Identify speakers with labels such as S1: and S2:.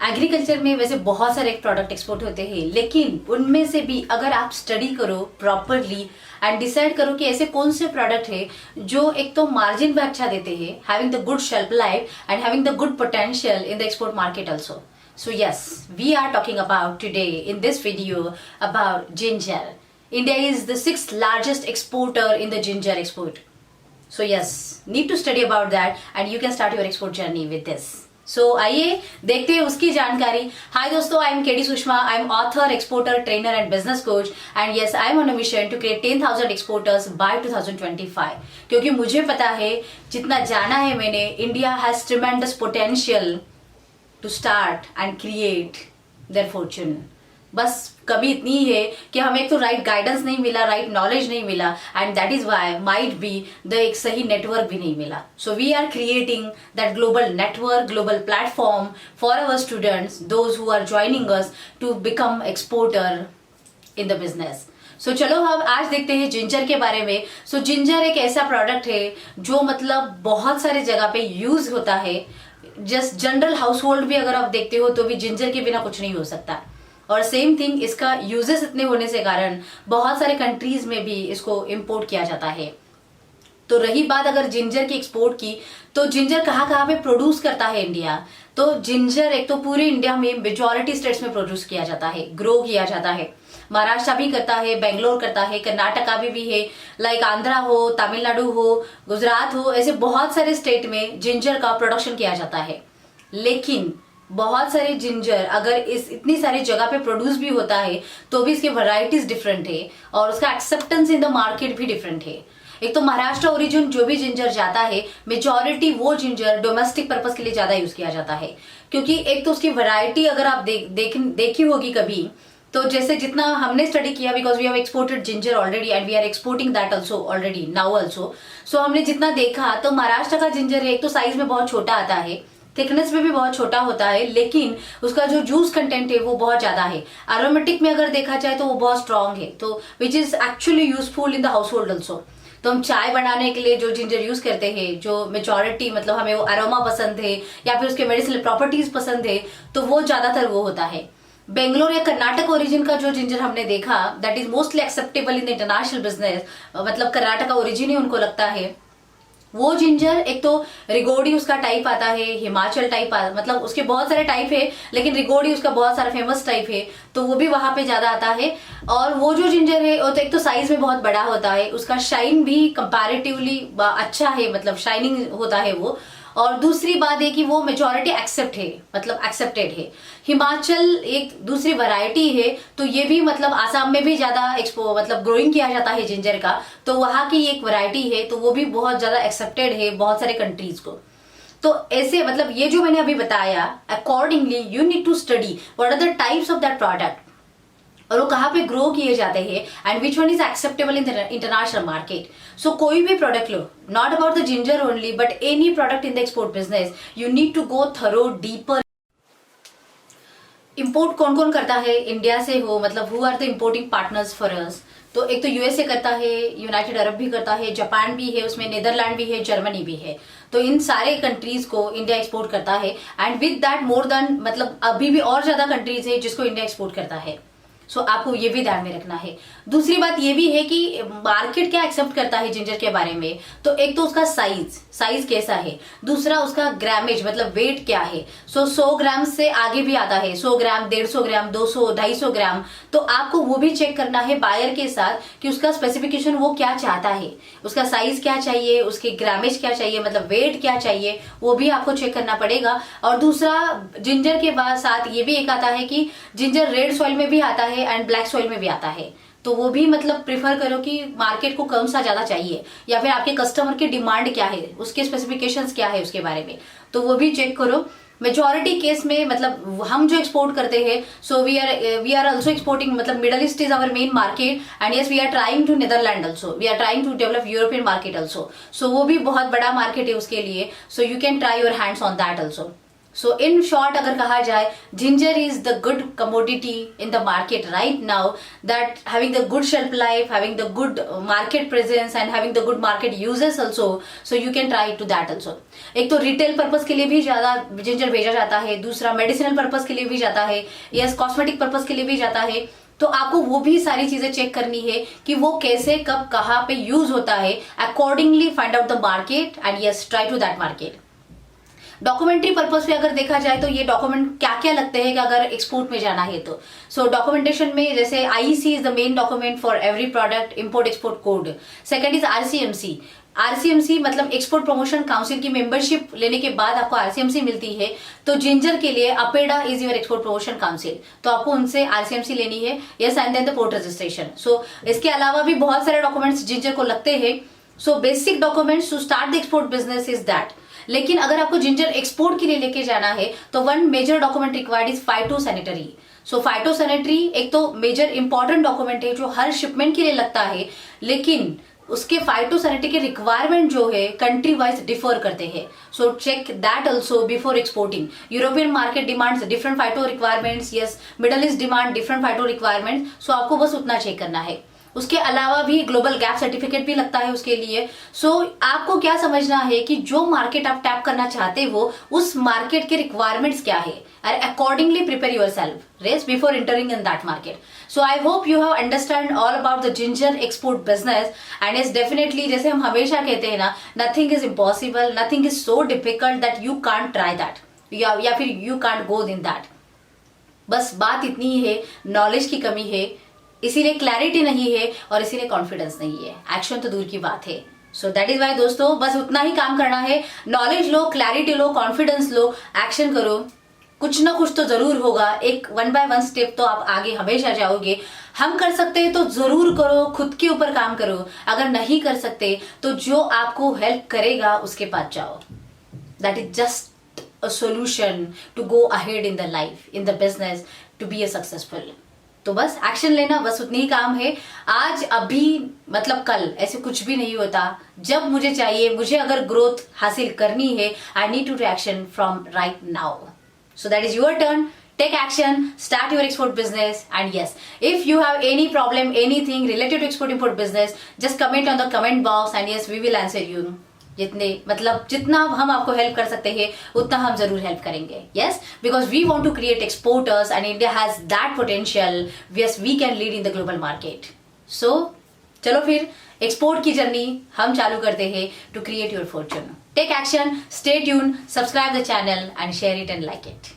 S1: Agriculture में वैसे बहुत सारे प्रोडक्ट एक्सपोर्ट होते हैं, लेकिन उनमें से भी अगर आप स्टडी करो प्रॉपरली एंड डिसाइड करो कि ऐसे कौन से प्रोडक्ट है जो एक तो मार्जिन भी अच्छा देते हैं, having the good shelf life and having the good potential in the export market also. So yes, we are talking about today in this video about ginger. India is the sixth largest exporter in the ginger export. So yes, need to study about that and you can start your export journey with this. So आइए देखते हैं उसकी जानकारी. Hi दोस्तों, I am KD Sushma. I am author, exporter, trainer and business coach. And yes, I am on a mission to create 10,000 exporters by 2025. क्योंकि मुझे पता है, जितना जाना है मैंने, India has tremendous potential to start and create their fortune. बस कभी इतनी ही है कि हमें एक तो राइट गाइडेंस नहीं मिला, राइट नॉलेज नहीं मिला, and that is why might be the एक सही नेटवर्क भी नहीं मिला. So we are creating that global network, global platform for our students, those who are joining us to become exporter in the business. सो चलो हम आज देखते हैं जिंजर के बारे में. सो जिंजर एक ऐसा प्रोडक्ट है जो मतलब बहुत सारे जगह पे यूज होता है. जस्ट जनरल हाउस होल्ड भी अगर आप देखते हो तो भी जिंजर के बिना कुछ नहीं हो सकता. और सेम थिंग, इसका यूजेस इतने होने से कारण बहुत सारे कंट्रीज में भी इसको इंपोर्ट किया जाता है. तो रही बात अगर जिंजर की एक्सपोर्ट की, तो जिंजर कहाँ कहाँ पे प्रोड्यूस करता है इंडिया. तो जिंजर एक तो पूरे इंडिया में मेजॉरिटी स्टेट्स में प्रोड्यूस किया जाता है, ग्रो किया जाता है. महाराष्ट्र भी करता है, बेंगलोर करता है, कर्नाटका भी है, लाइक आंध्रा हो, तमिलनाडु हो, गुजरात हो, ऐसे बहुत सारे स्टेट में जिंजर का प्रोडक्शन किया जाता है. लेकिन बहुत सारे जिंजर अगर इस इतनी सारी जगह पे प्रोड्यूस भी होता है तो भी इसके वैरायटीज डिफरेंट है और उसका एक्सेप्टेंस इन द मार्केट भी डिफरेंट है. एक तो महाराष्ट्र ओरिजिन जो भी जिंजर जाता है, मेजॉरिटी वो जिंजर डोमेस्टिक पर्पस के लिए ज्यादा यूज किया जाता है. क्योंकि एक तो उसकी वैरायटी अगर आप देखी होगी कभी, तो जैसे जितना हमने स्टडी किया, because we have exported ginger already and we are exporting that also already now also. So हमने जितना देखा तो महाराष्ट्र का जिंजर है, एक तो साइज में बहुत छोटा आता है, थिकनेस में भी बहुत छोटा होता है, लेकिन उसका जो जूस कंटेंट है वो बहुत ज्यादा है. एरोमेटिक में अगर देखा जाए तो वो बहुत स्ट्रांग है, तो which is actually useful in the house hold also. तो हम चाय बनाने के लिए जो जिंजर यूज करते हैं, जो मेजॉरिटी मतलब हमें वो अरोमा पसंद है या फिर उसके मेडिसिनल प्रॉपर्टीज पसंद है, तो वो ज्यादातर वो होता है. बेंगलोर या कर्नाटक ओरिजिन का जो जिंजर हमने देखा, that is mostly acceptable in the international business. मतलब कर्नाटक ओरिजिन ही उनको लगता है. वो जिंजर एक तो रिगोडी उसका टाइप आता है, हिमाचल टाइप मतलब उसके बहुत सारे टाइप है, लेकिन रिगोडी उसका बहुत सारा फेमस टाइप है, तो वो भी वहां पे ज्यादा आता है. और वो जो जिंजर है वो तो एक तो साइज में बहुत बड़ा होता है, उसका शाइन भी कंपैरेटिवली अच्छा है, मतलब शाइनिंग होता है वो. और दूसरी बात है कि वो मेजॉरिटी एक्सेप्ट है, मतलब एक्सेप्टेड है. हिमाचल एक दूसरी वैरायटी है, तो ये भी मतलब आसाम में भी ज्यादा मतलब ग्रोइंग किया जाता है जिंजर का, तो वहां की एक वैरायटी है, तो वो भी बहुत ज्यादा एक्सेप्टेड है बहुत सारे कंट्रीज को. तो ऐसे मतलब ये जो मैंने अभी बताया, accordingly you need to study what are the types of that product और वो कहाँ पे ग्रो किए जाते हैं and which one is acceptable in the international market. So कोई भी प्रोडक्ट लो, not about the ginger only but any product in the export business, you need to go through deeper. Import कौन कौन करता है इंडिया से हो, मतलब who are the importing partners for us. तो एक तो यूएसए करता है, यूनाइटेड अरब भी करता है, जापान भी है, उसमें नीदरलैंड भी है, जर्मनी भी है. तो इन सारे कंट्रीज को इंडिया एक्सपोर्ट करता है and with that more than मतलब अभी भी और ज्यादा कंट्रीज है जिसको इंडिया एक्सपोर्ट करता है. सो आपको ये भी ध्यान में रखना है. दूसरी बात ये भी है कि मार्केट क्या एक्सेप्ट करता है जिंजर के बारे में. तो एक तो उसका साइज कैसा है, दूसरा उसका ग्रामेज मतलब वेट क्या है. सो 100 ग्राम से आगे भी आता है, 100 ग्राम, 150 ग्राम, 200, 250 ग्राम. तो आपको वो भी चेक करना है बायर के साथ कि उसका स्पेसिफिकेशन वो क्या चाहता है, उसका साइज क्या चाहिए, उसके ग्रामेज क्या चाहिए, मतलब वेट क्या चाहिए, वो भी आपको चेक करना पड़ेगा. और दूसरा जिंजर के बाद साथ ये भी एक आता है कि जिंजर रेड सॉइल में भी आता है एंड ब्लैक सॉइल में भी आता है. तो वो भी मतलब प्रिफर करो कि मार्केट को कौन सा ज्यादा चाहिए या फिर आपके कस्टमर की डिमांड क्या है, उसके स्पेसिफिकेशंस क्या है उसके बारे में, तो वो भी चेक करो. मेजॉरिटी केस में मतलब हम जो एक्सपोर्ट करते हैं, so we are also exporting, मतलब middle east is our main market and yes we are trying to Netherland also, we are trying to develop European market also. सो वो भी बहुत बड़ा मार्केट है उसके लिए. So you can try your hands on that also. So in short अगर कहा जाए, ginger is the good commodity in the market right now, that having the good shelf life, having the good market presence and having the good market uses also, so you can try to that also. एक तो retail purpose के लिए भी ज्यादा ginger भेजा जाता है, दूसरा मेडिसिनल पर्पज के लिए भी जाता है, यस कॉस्मेटिक पर्पज के लिए भी जाता है। तो आपको वो भी सारी चीजें चेक करनी है कि वो कैसे कब कहाँ पे यूज होता है, accordingly find out the market and yes try to that market. Documentary purpose पे अगर देखा जाए तो ये डॉक्यूमेंट क्या क्या लगते हैं कि अगर एक्सपोर्ट में जाना है तो, सो डॉक्यूमेंटेशन में जैसे IEC is the main document for every product, import export code. Second is RCMC. RCMC मतलब एक्सपोर्ट प्रमोशन काउंसिल की मेंबरशिप लेने के बाद आपको आरसीएमसी मिलती है। तो जिंजर के लिए APEDA is your export promotion council, तो आपको उनसे आरसीएमसी लेनी है, yes and then the port registration. So इसके अलावा भी बहुत सारे डॉक्यूमेंट्स जिंजर को लगते हैं। So basic documents to start the export business is that. लेकिन अगर आपको जिंजर एक्सपोर्ट के लिए लेके जाना है तो one major document required is phytosanitary. So phytosanitary एक तो मेजर इंपॉर्टेंट डॉक्यूमेंट है जो हर शिपमेंट के लिए लगता है, लेकिन उसके फाइटोसैनिटरी के रिक्वायरमेंट जो है कंट्री वाइज डिफर करते हैं। So check that also before exporting. European market demands different phyto requirements, yes middle east demand different phyto requirements. So आपको बस उतना चेक करना है। उसके अलावा भी ग्लोबल गैप सर्टिफिकेट भी लगता है उसके लिए। सो आपको क्या समझना है कि जो मार्केट आप टैप करना चाहते हो उस मार्केट के रिक्वायरमेंट्स क्या है, and accordingly prepare yourself yes before entering in that market. So I hope you have understand all about the ginger export business, and is definitely जैसे हम हमेशा कहते हैं ना, nothing is impossible, nothing is so difficult that you can't try that या फिर you can't go in that। बस बात इतनी ही है, नॉलेज की कमी है, इसीलिए क्लैरिटी नहीं है और इसीलिए कॉन्फिडेंस नहीं है, एक्शन तो दूर की बात है। सो दैट इज वाई दोस्तों, बस उतना ही काम करना है, नॉलेज लो, क्लैरिटी लो, कॉन्फिडेंस लो, एक्शन करो, कुछ ना कुछ तो जरूर होगा। एक 1 by 1 स्टेप तो आप आगे हमेशा जाओगे। हम कर सकते हैं तो जरूर करो, खुद के ऊपर काम करो। अगर नहीं कर सकते तो जो आपको हेल्प करेगा उसके पास जाओ। That is just a solution to go ahead in the life, in the business, to be a successful. तो बस एक्शन लेना, बस उतनी ही काम है। आज अभी मतलब कल ऐसे कुछ भी नहीं होता। जब मुझे चाहिए, मुझे अगर ग्रोथ हासिल करनी है, I need to action from right now. So that is your turn. Take action, start your export business, and yes, if you have any problem, anything related to export import business, just comment on the comment box and yes, we will answer you. जितना हम आपको help कर सकते हैं उतना हम जरूर help करेंगे। yes, because we want to create exporters and India has that potential. yes, we can lead in the global market. so चलो फिर एक्सपोर्ट की जर्नी हम चालू करते हैं to create your fortune. Take action, stay tuned, subscribe the channel and share it and like it.